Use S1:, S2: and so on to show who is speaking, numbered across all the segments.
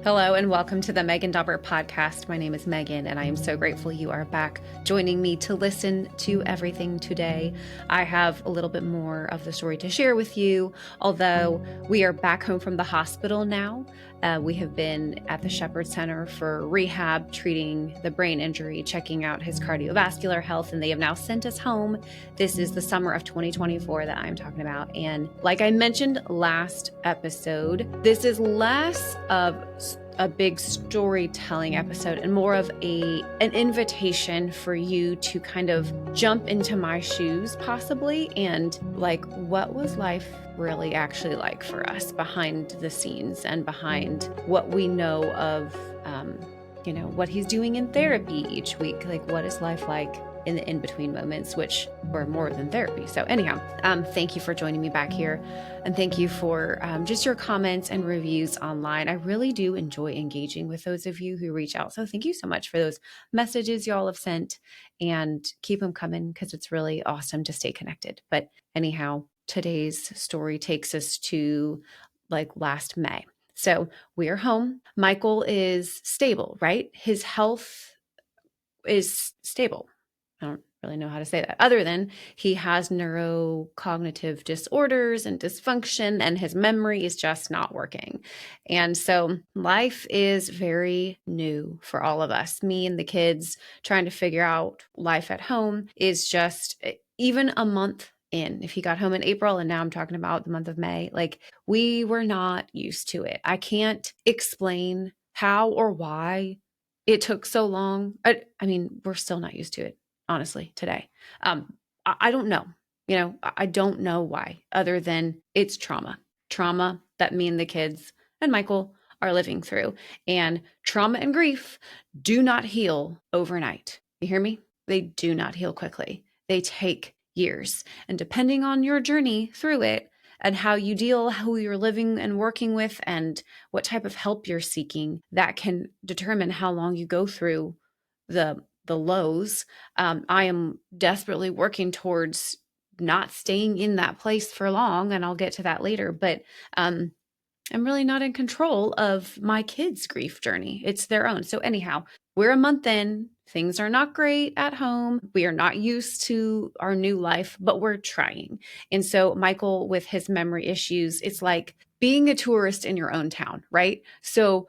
S1: Hello and welcome to the Megan Dauber podcast. My name is Megan and I am so grateful you are back joining me to listen to everything today. I have a little bit more of the story to share with you, although we are back home from the hospital now. We have been at the Shepherd Center for rehab, treating the brain injury, checking out his cardiovascular health, and they have now sent us home. This is the summer of 2024 that I'm talking about. And like I mentioned last episode, this is less of a big storytelling episode and more of an invitation for you to kind of jump into my shoes possibly, and like, what was life really actually like for us behind the scenes and behind what we know of what he's doing in therapy each week. Like, what is life like in the in-between moments, which were more than therapy. So anyhow, thank you for joining me back here. And thank you for just your comments and reviews online. I really do enjoy engaging with those of you who reach out. So thank you so much for those messages y'all have sent, and keep them coming because it's really awesome to stay connected. But anyhow, today's story takes us to like last May. So we are home. Michael is stable, right? His health is stable. I don't really know how to say that other than he has neurocognitive disorders and dysfunction, and his memory is just not working. And so life is very new for all of us. Me and the kids trying to figure out life at home is just even a month in. If he got home in April and now I'm talking about the month of May, like, we were not used to it. I can't explain how or why it took so long. I mean, we're still not used to it, honestly, today. I don't know. I don't know why, other than it's trauma that me and the kids and Michael are living through. And trauma and grief do not heal overnight. You hear me? They do not heal quickly. They take years. And depending on your journey through it, and how you deal, who you're living and working with, and what type of help you're seeking, that can determine how long you go through the lows. I am desperately working towards not staying in that place for long, and I'll get to that later. But I'm really not in control of my kids' grief journey. It's their own. So anyhow, we're a month in. Things are not great at home. We are not used to our new life, but we're trying. And so Michael, with his memory issues, it's like being a tourist in your own town, right? So,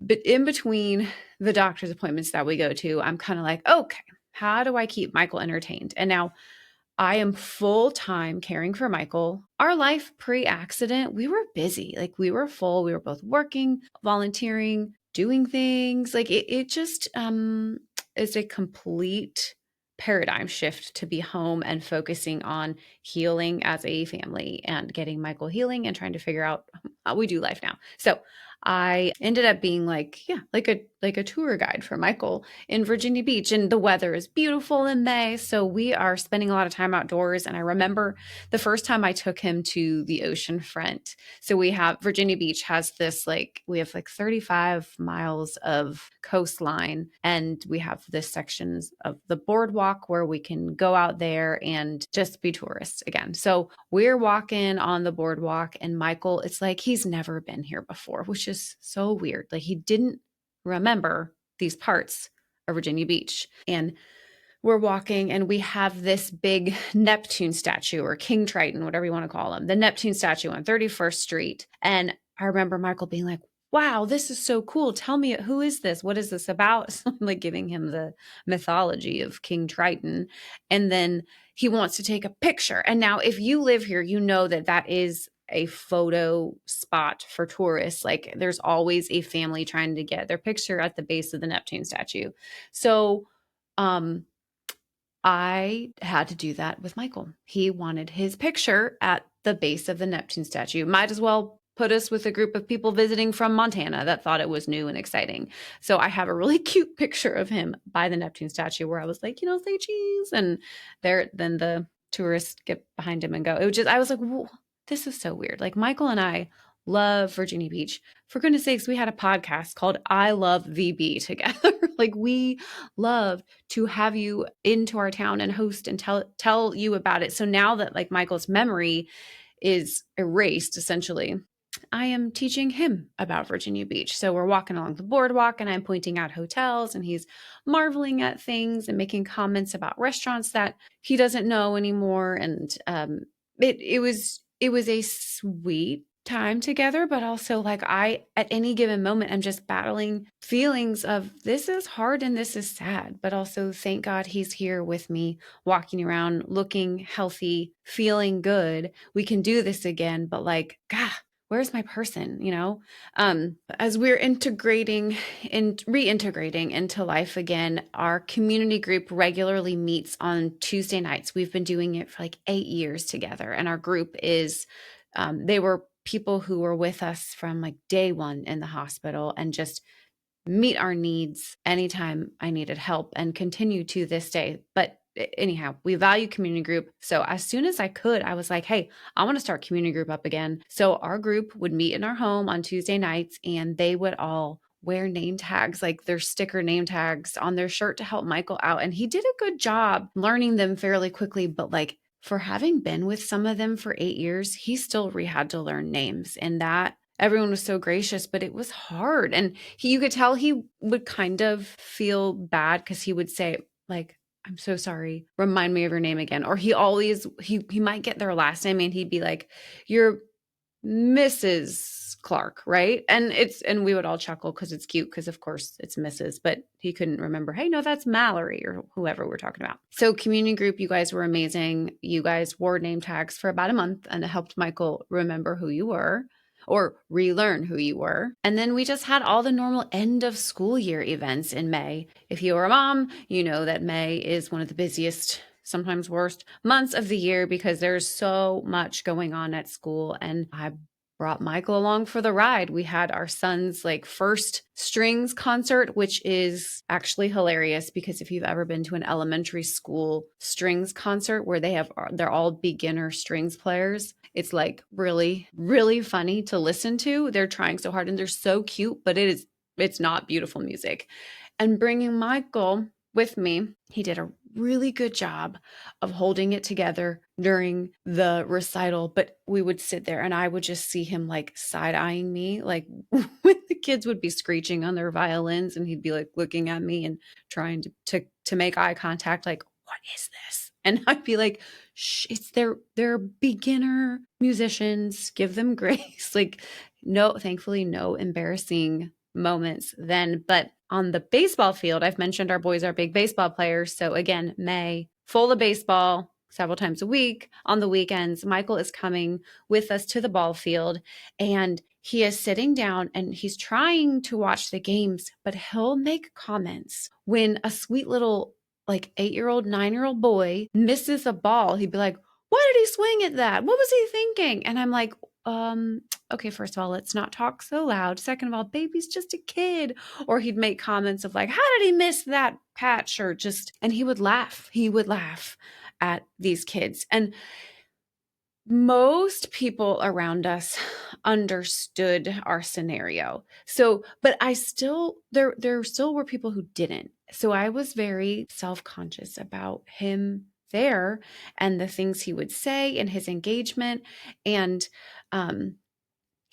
S1: but in between the doctor's appointments that we go to, I'm kind of like, okay, how do I keep Michael entertained? And now I am full-time caring for Michael. Our life pre-accident, we were busy. Like, we were full. We were both working, volunteering, doing things. Like, it just is a complete paradigm shift to be home and focusing on healing as a family and getting Michael healing and trying to figure out how we do life now. So I ended up being like a tour guide for Michael in Virginia Beach, and the weather is beautiful in May. So we are spending a lot of time outdoors. And I remember the first time I took him to the ocean front. So Virginia Beach has this, we have 35 miles of coastline, and we have this sections of the boardwalk where we can go out there and just be tourists again. So we're walking on the boardwalk, and Michael, it's like he's never been here before, which is so weird. Like, he didn't remember these parts of Virginia Beach. And we're walking, and we have this big Neptune statue, or King Triton, whatever you want to call him, the Neptune statue on 31st Street. And I remember Michael being like, wow, this is so cool. Tell me, who is this? What is this about? So I'm like giving him the mythology of King Triton. And then he wants to take a picture. And now, if you live here, you know that is a photo spot for tourists. Like, there's always a family trying to get their picture at the base of the Neptune statue. So I had to do that with Michael. He wanted his picture at the base of the Neptune statue. Might as well put us with a group of people visiting from Montana that thought it was new and exciting. So I have a really cute picture of him by the Neptune statue where I was like, say cheese. And then the tourists get behind him and go. I was like, whoa, this is so weird. Like, Michael and I love Virginia Beach. For goodness sakes, we had a podcast called I Love VB together. Like, we love to have you into our town and host and tell you about it. So now that Michael's memory is erased, essentially, I am teaching him about Virginia Beach. So we're walking along the boardwalk and I'm pointing out hotels and he's marveling at things and making comments about restaurants that he doesn't know anymore. And it was a sweet time together, but also like at any given moment, I'm just battling feelings of this is hard and this is sad, but also thank God he's here with me, walking around, looking healthy, feeling good. We can do this again, but like, God, where's my person, as we're integrating and reintegrating into life again, our community group regularly meets on Tuesday nights. We've been doing it for like 8 years together, and our group is they were people who were with us from like day one in the hospital and just meet our needs anytime I needed help and continue to this day. But anyhow, we value community group. So as soon as I could, I was like, hey, I want to start community group up again. So our group would meet in our home on Tuesday nights and they would all wear name tags, like their sticker name tags on their shirt to help Michael out. And he did a good job learning them fairly quickly, but like for having been with some of them for 8 years, he still had to learn names. And that everyone was so gracious, but it was hard. And you could tell he would kind of feel bad because he would say like, I'm so sorry. Remind me of your name again. Or he might get their last name and he'd be like, you're Mrs. Clark, right? And we would all chuckle because it's cute because of course it's Mrs., but he couldn't remember, hey, no, that's Mallory or whoever we're talking about. So community group, you guys were amazing. You guys wore name tags for about a month and it helped Michael remember who you were or relearn who you were. And then we just had all the normal end of school year events in May. If you're a mom, you know that May is one of the busiest, sometimes worst months of the year because there's so much going on at school. And I brought Michael along for the ride. We had our son's like first strings concert, which is actually hilarious because if you've ever been to an elementary school strings concert where they're all beginner strings players, it's like really, really funny to listen to. They're trying so hard and they're so cute, but it's not beautiful music. And bringing Michael with me, he did a really good job of holding it together during the recital, but we would sit there and I would just see him like side-eyeing me, like when the kids would be screeching on their violins and he'd be like looking at me and trying to make eye contact, like, what is this? And I'd be like, shh, it's they're beginner musicians, give them grace. Like, no, thankfully, no embarrassing moments then. But on the baseball field, I've mentioned our boys are big baseball players. So again, May, full of baseball several times a week. On the weekends, Michael is coming with us to the ball field and he is sitting down and he's trying to watch the games, but he'll make comments when a sweet little like 8-year-old, 9-year-old boy misses a ball. He'd be like, why did he swing at that? What was he thinking? And I'm like, okay, first of all, let's not talk so loud. Second of all, baby's just a kid. Or he'd make comments of like, how did he miss that patch? Or just, and he would laugh. He would laugh at these kids. And most people around us understood our scenario. So, but there still were people who didn't. So I was very self-conscious about him there and the things he would say and his engagement. And,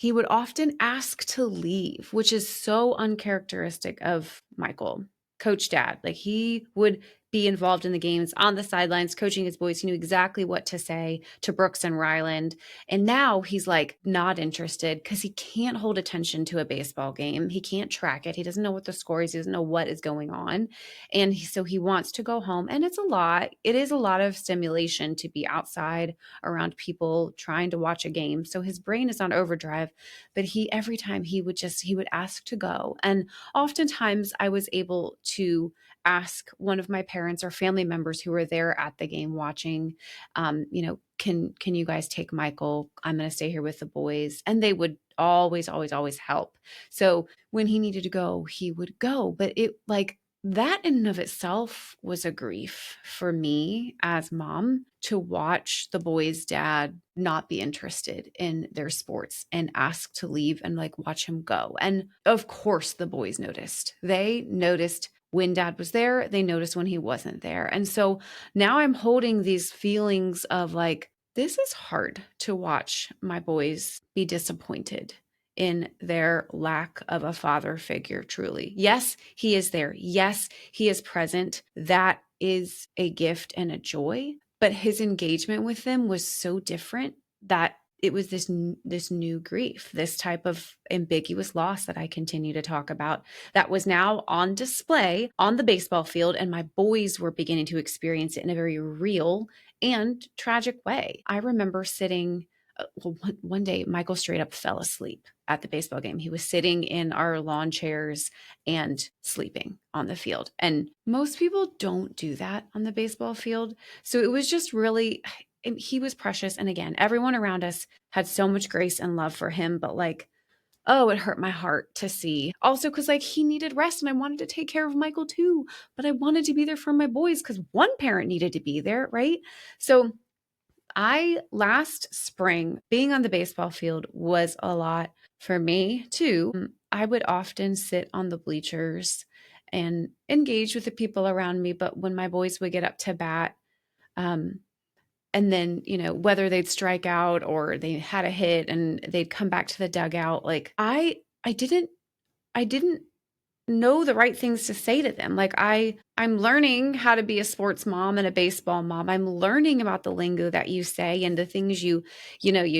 S1: he would often ask to leave, which is so uncharacteristic of Michael, Coach Dad. Like he would be involved in the games on the sidelines, coaching his boys. He knew exactly what to say to Brooks and Ryland. And now he's like not interested because he can't hold attention to a baseball game. He can't track it. He doesn't know what the score is. He doesn't know what is going on. And so he wants to go home. And it's a lot. It is a lot of stimulation to be outside around people trying to watch a game. So his brain is on overdrive, but every time he would ask to go. And oftentimes I was able to ask one of my parents or family members who were there at the game watching, can you guys take Michael? I'm going to stay here with the boys. And they would always, always, always help. So when he needed to go, he would go. But it like that in and of itself was a grief for me as mom to watch the boys' dad not be interested in their sports and ask to leave and like watch him go. And of course the boys noticed. They noticed when dad was there, they noticed when he wasn't there. And so now I'm holding these feelings of like, this is hard to watch my boys be disappointed in their lack of a father figure, truly. Yes, he is there. Yes, he is present. That is a gift and a joy. But his engagement with them was so different that it was this new grief, this type of ambiguous loss that I continue to talk about, that was now on display on the baseball field, and my boys were beginning to experience it in a very real and tragic way. I remember sitting, one day Michael straight up fell asleep at the baseball game. He was sitting in our lawn chairs and sleeping on the field. And most people don't do that on the baseball field. So it was just really, he was precious. And again, everyone around us had so much grace and love for him, but like, oh, it hurt my heart to see. Also, because like he needed rest and I wanted to take care of Michael too, but I wanted to be there for my boys because one parent needed to be there, right? So last spring, being on the baseball field was a lot for me too. I would often sit on the bleachers and engage with the people around me. But when my boys would get up to bat, and then, whether they'd strike out or they had a hit and they'd come back to the dugout, like I didn't know the right things to say to them. Like I'm learning how to be a sports mom and a baseball mom. I'm learning about the lingo that you say and the things you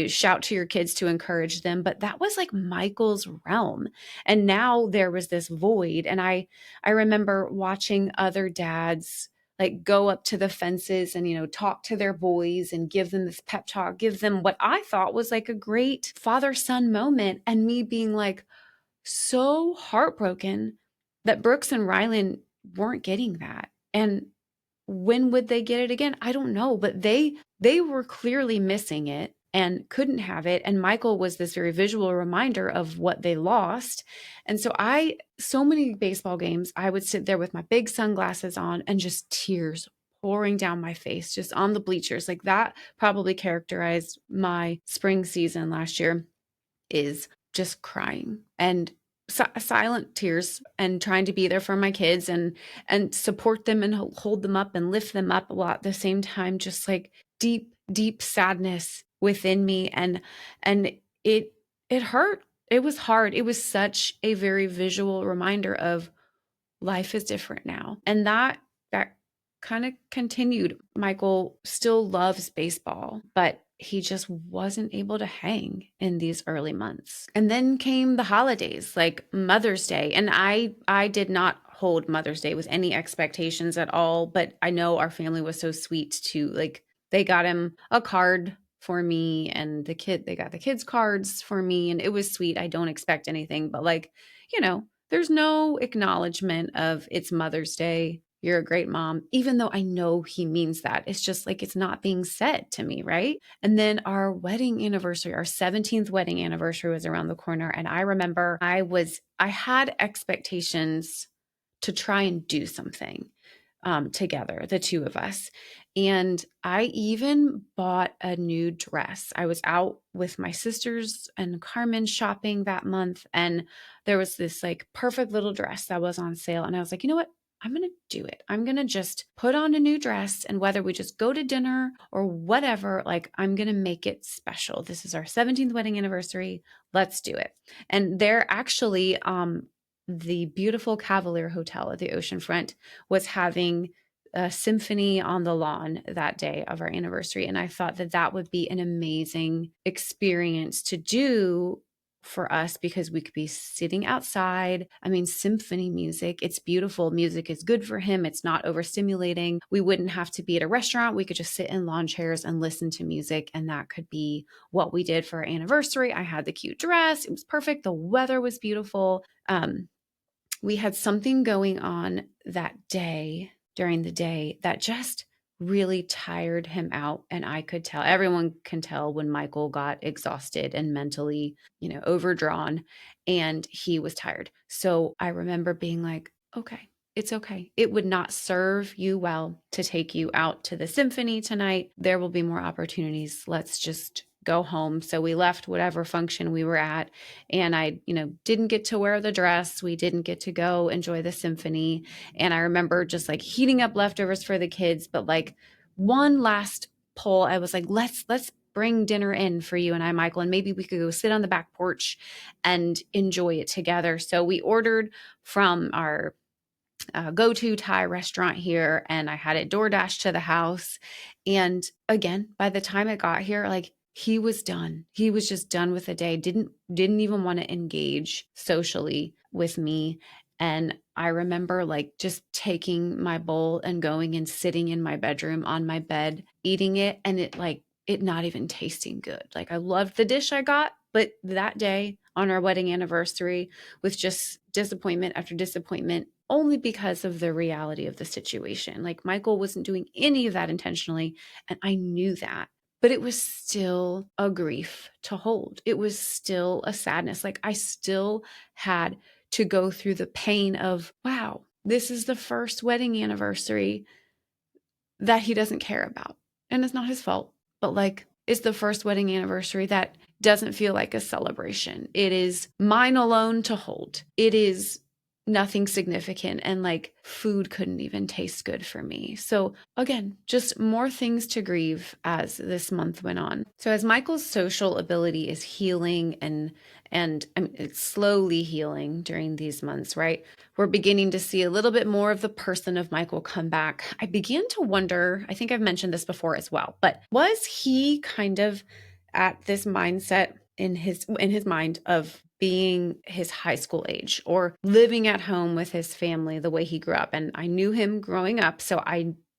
S1: shout to your kids to encourage them. But that was like Michael's realm. And now there was this void. And I remember watching other dads like go up to the fences and, talk to their boys and give them this pep talk, give them what I thought was like a great father-son moment. And me being like, so heartbroken that Brooks and Rylan weren't getting that. And when would they get it again? I don't know, but they were clearly missing it and couldn't have it. And Michael was this very visual reminder of what they lost. And so many baseball games, I would sit there with my big sunglasses on and just tears pouring down my face, just on the bleachers. Like that probably characterized my spring season last year, is just crying and silent tears and trying to be there for my kids and support them and hold them up and lift them up, while at the same time just like deep sadness within me. And it hurt. It was hard. It was such a very visual reminder of life is different now. And that kind of continued. Michael still loves baseball, but he just wasn't able to hang in these early months. And then came the holidays, like Mother's Day. And I did not hold Mother's Day with any expectations at all, but I know our family was so sweet to like, they got him a card for me and they got the kids cards for me. And it was sweet. I don't expect anything, but like, there's no acknowledgement of it's Mother's Day. You're a great mom, even though I know he means that. It's just like, it's not being said to me, right? And then our wedding anniversary, our 17th wedding anniversary was around the corner. And I remember I had expectations to try and do something together, the two of us. And I even bought a new dress. I was out with my sisters and Carmen shopping that month. And there was this like perfect little dress that was on sale. And I was like, you know what? I'm going to do it. I'm going to just put on a new dress, and whether we just go to dinner or whatever, like I'm going to make it special. This is our 17th wedding anniversary. Let's do it. And they're actually, the beautiful Cavalier Hotel at the oceanfront was having a symphony on the lawn that day of our anniversary. And I thought that would be an amazing experience to do for us, because we could be sitting outside. I mean, symphony music, it's beautiful. Music is good for him. It's not overstimulating. We wouldn't have to be at a restaurant. We could just sit in lawn chairs and listen to music. And that could be what we did for our anniversary. I had the cute dress. It was perfect. The weather was beautiful. We had something going on that day, during the day, that just really tired him out. And I could tell, everyone can tell when Michael got exhausted and mentally, overdrawn, and he was tired. So I remember being like, okay, it's okay. It would not serve you well to take you out to the symphony tonight. There will be more opportunities. Let's just go home. So we left whatever function we were at, and I, didn't get to wear the dress. We didn't get to go enjoy the symphony. And I remember just like heating up leftovers for the kids, but like one last pull. I was like, let's bring dinner in for you and I, Michael, and maybe we could go sit on the back porch and enjoy it together. So we ordered from our go-to Thai restaurant here, and I had it DoorDash to the house. And again, by the time it got here, like he was done. He was just done with the day. Didn't even want to engage socially with me. And I remember like just taking my bowl and going and sitting in my bedroom on my bed, eating it, and it not even tasting good. Like I loved the dish I got, but that day on our wedding anniversary, with just disappointment after disappointment, only because of the reality of the situation. Like Michael wasn't doing any of that intentionally, and I knew that. But it was still a grief to hold. It was still a sadness. Like I still had to go through the pain of, wow, this is the first wedding anniversary that he doesn't care about. And it's not his fault, but like it's the first wedding anniversary that doesn't feel like a celebration. It is mine alone to hold. It is nothing significant, and like food couldn't even taste good for me. So again, just more things to grieve as this month went on. So as Michael's social ability is healing and it's slowly healing during these months, right? We're beginning to see a little bit more of the person of Michael come back. I began to wonder, I think I've mentioned this before as well, but was he kind of at this mindset in his mind of being his high school age or living at home with his family the way he grew up? And I knew him growing up, so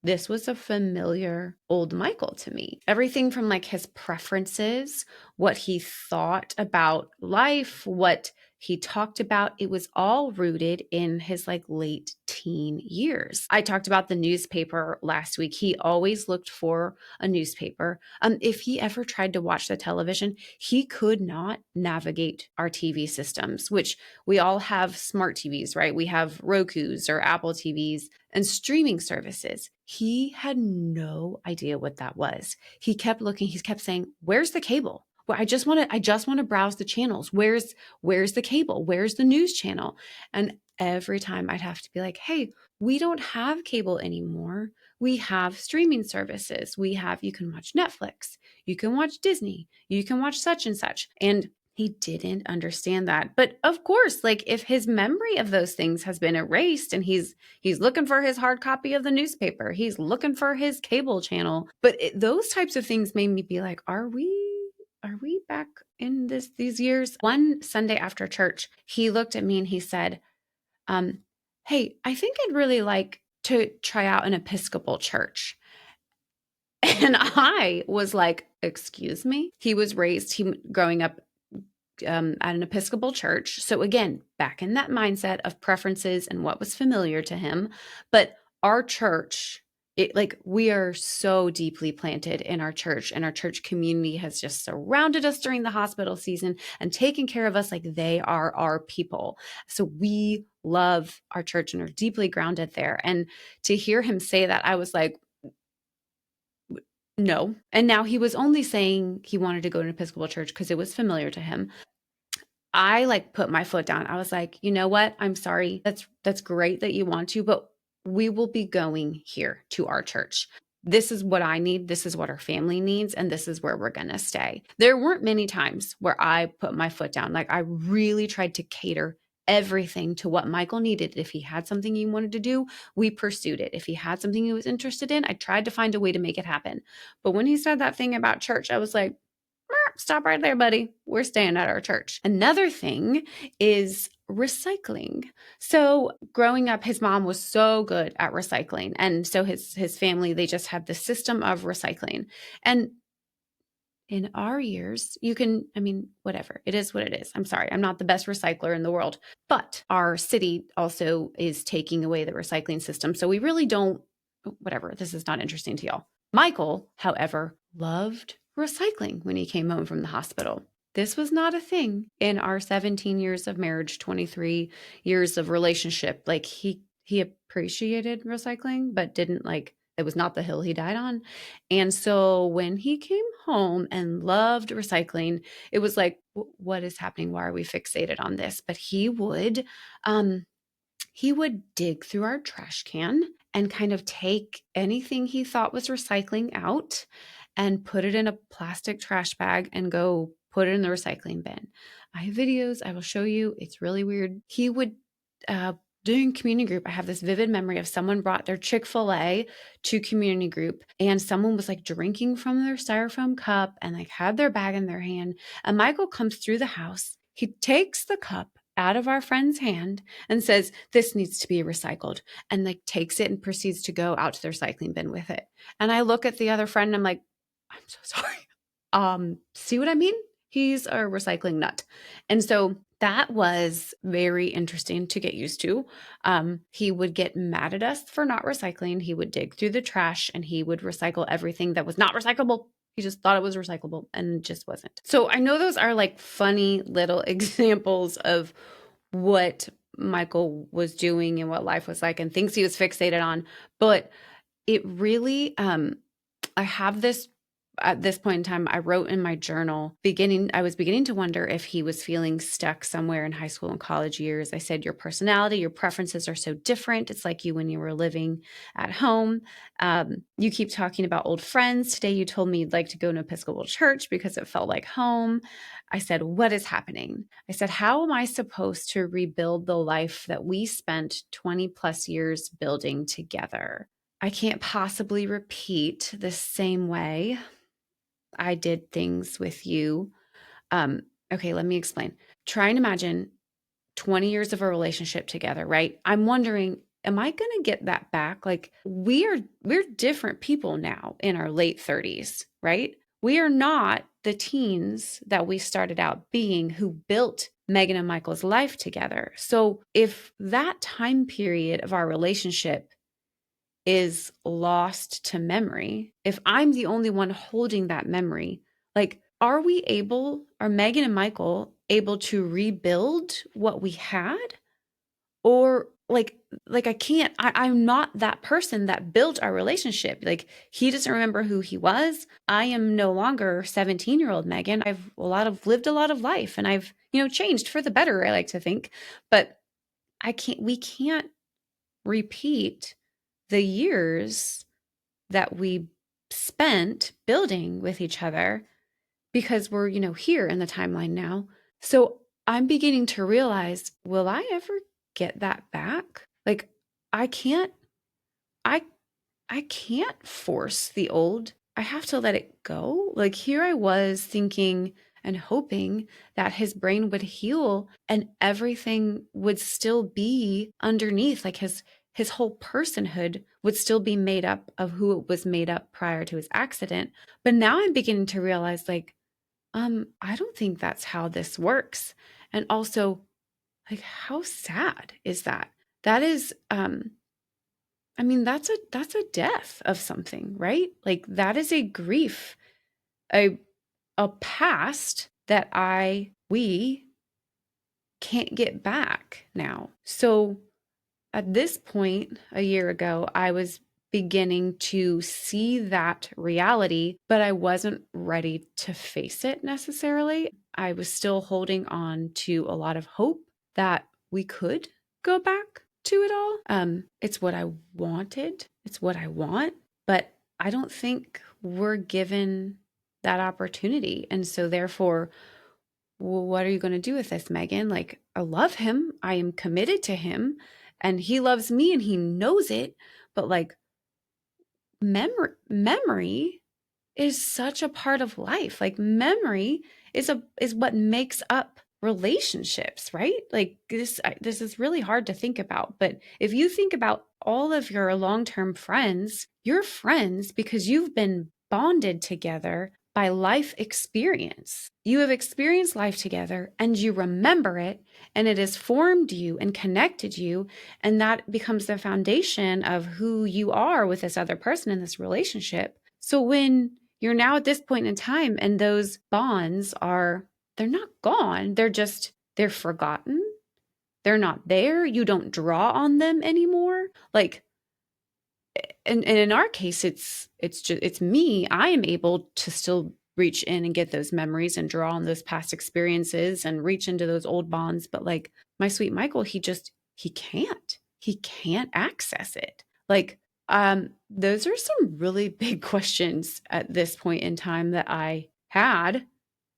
S1: this was a familiar old Michael to me. Everything from like his preferences, what he thought about life, what he talked about, it was all rooted in his like late teen years. I talked about the newspaper last week. He always looked for a newspaper. If he ever tried to watch the television, he could not navigate our TV systems, which we all have smart TVs, right? We have Roku's or Apple TVs and streaming services. He had no idea what that was. He kept looking, he kept saying, "Where's the cable? Well, I just want to browse the channels. Where's the cable? Where's the news channel?" And every time I'd have to be like, "Hey, we don't have cable anymore. We have streaming services. You can watch Netflix, you can watch Disney, you can watch such and such." And he didn't understand that. But of course, like if his memory of those things has been erased and he's looking for his hard copy of the newspaper, he's looking for his cable channel. But those types of things made me be like, are we back in these years? One Sunday after church, he looked at me and he said, "Hey, I think I'd really like to try out an Episcopal church." And I was like, "Excuse me?" He was raised, growing up at an Episcopal church. So again, back in that mindset of preferences and what was familiar to him. But our church, we are so deeply planted in our church, and our church community has just surrounded us during the hospital season and taken care of us like they are our people. So we love our church and are deeply grounded there. And to hear him say that, I was like, no. And now he was only saying he wanted to go to an Episcopal church because it was familiar to him. I like put my foot down. I was like, "You know what? I'm sorry. That's great that you want to, but we will be going here to our church. This is what I need. This is what our family needs. And this is where we're going to stay." There weren't many times where I put my foot down. Like I really tried to cater everything to what Michael needed. If he had something he wanted to do, we pursued it. If he had something he was interested in, I tried to find a way to make it happen. But when he said that thing about church, I was like, "Stop right there, buddy. We're staying at our church." Another thing is recycling. So growing up, his mom was so good at recycling. And so his family, they just had the system of recycling. And in our years, whatever, it is what it is. I'm sorry, I'm not the best recycler in the world, but our city also is taking away the recycling system. So we really don't, whatever, this is not interesting to y'all. Michael, however, loved recycling when he came home from the hospital. This was not a thing in our 17 years of marriage, 23 years of relationship. Like he appreciated recycling, but didn't it was not the hill he died on. And so when he came home and loved recycling, it was like, what is happening? Why are we fixated on this? But he would dig through our trash can and kind of take anything he thought was recycling out and put it in a plastic trash bag and go put it in the recycling bin. I have videos. I will show you. It's really weird. He would, during community group, I have this vivid memory of someone brought their Chick-fil-A to community group, and someone was like drinking from their styrofoam cup and like had their bag in their hand. And Michael comes through the house. He takes the cup out of our friend's hand and says, "This needs to be recycled," and like takes it and proceeds to go out to the recycling bin with it. And I look at the other friend and I'm like, "I'm so sorry." See what I mean? He's a recycling nut. And so that was very interesting to get used to. He would get mad at us for not recycling. He would dig through the trash and he would recycle everything that was not recyclable. He just thought it was recyclable and it just wasn't. So I know those are like funny little examples of what Michael was doing and what life was like and things he was fixated on. But it really, I have this at this point in time, I wrote in my journal, I was beginning to wonder if he was feeling stuck somewhere in high school and college years. I said, your personality, your preferences are so different. It's like you when you were living at home. You keep talking about old friends. Today you told me you'd like to go to an Episcopal church because it felt like home. I said, what is happening? I said, how am I supposed to rebuild the life that we spent 20 plus years building together? I can't possibly repeat the same way I did things with you. Okay, let me explain. Try and imagine 20 years of a relationship together, right? I'm wondering, am I going to get that back? Like we're different people now in our late 30s, right? We are not the teens that we started out being who built Megan and Michael's life together. So if that time period of our relationship is lost to memory, if I'm the only one holding that memory, like, are Megan and Michael able to rebuild what we had? Or I'm not that person that built our relationship. Like, he doesn't remember who he was. I am no longer 17-year-old Megan. I've lived a lot of life and I've, changed for the better, I like to think. But we can't repeat the years that we spent building with each other because we're, here in the timeline now. So I'm beginning to realize, will I ever get that back? Like, I can't force the old. I have to let it go. Like, here I was thinking and hoping that his brain would heal and everything would still be underneath, like his whole personhood would still be made up of who it was made up prior to his accident. But now I'm beginning to realize, like, I don't think that's how this works. And also, like, how sad is that? That is, that's a death of something, right? Like, that is a grief, a past that we can't get back now. So at this point, a year ago, I was beginning to see that reality, but I wasn't ready to face it necessarily. I was still holding on to a lot of hope that we could go back to it all. It's what I wanted. It's what I want, but I don't think we're given that opportunity. And so therefore, well, what are you going to do with this, Megan? Like, I love him. I am committed to him and he loves me and he knows it. But like, memory is such a part of life. Like, memory is what makes up relationships, right? Like, this is really hard to think about. But if you think about all of your long-term friends, you're friends because you've been bonded together by life experience. You have experienced life together and you remember it, and it has formed you and connected you, and that becomes the foundation of who you are with this other person in this relationship. So when you're now at this point in time and those bonds they're not gone, they're forgotten, they're not there, you don't draw on them anymore. Like, and in our case, it's me. I am able to still reach in and get those memories and draw on those past experiences and reach into those old bonds. But like, my sweet Michael, he can't access it. Like, those are some really big questions at this point in time that I had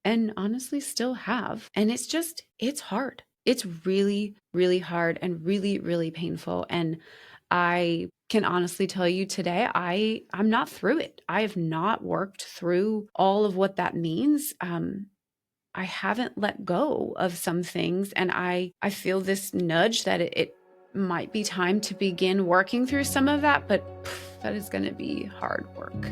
S1: and honestly still have. And it's hard. It's really, really hard and really, really painful. And I can honestly tell you today, I'm not through it. I have not worked through all of what that means. I haven't let go of some things, and I feel this nudge that it might be time to begin working through some of that, but that is going to be hard work.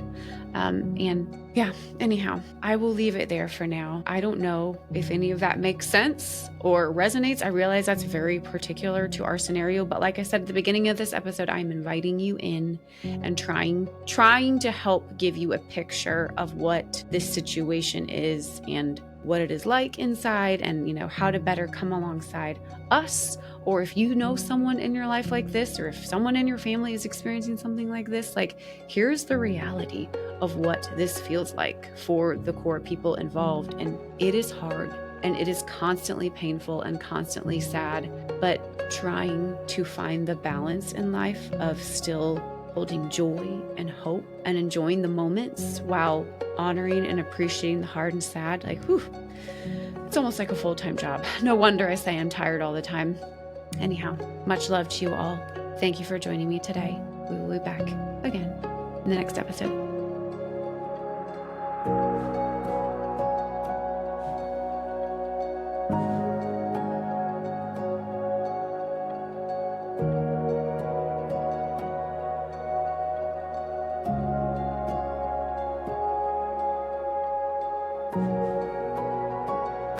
S1: And yeah, anyhow, I will leave it there for now. I don't know if any of that makes sense or resonates. I realize that's very particular to our scenario, but like I said at the beginning of this episode, I'm inviting you in and trying to help give you a picture of what this situation is and what it is like inside, and how to better come alongside us. Or if you know someone in your life like this, or if someone in your family is experiencing something like this, like, here's the reality of what this feels like for the core people involved. And it is hard, and it is constantly painful and constantly sad, but trying to find the balance in life of still holding joy and hope and enjoying the moments while honoring and appreciating the hard and sad. Like, whew, it's almost like a full-time job. No wonder I say I'm tired all the time. Anyhow, much love to you all. Thank you for joining me today. We will be back again in the next episode.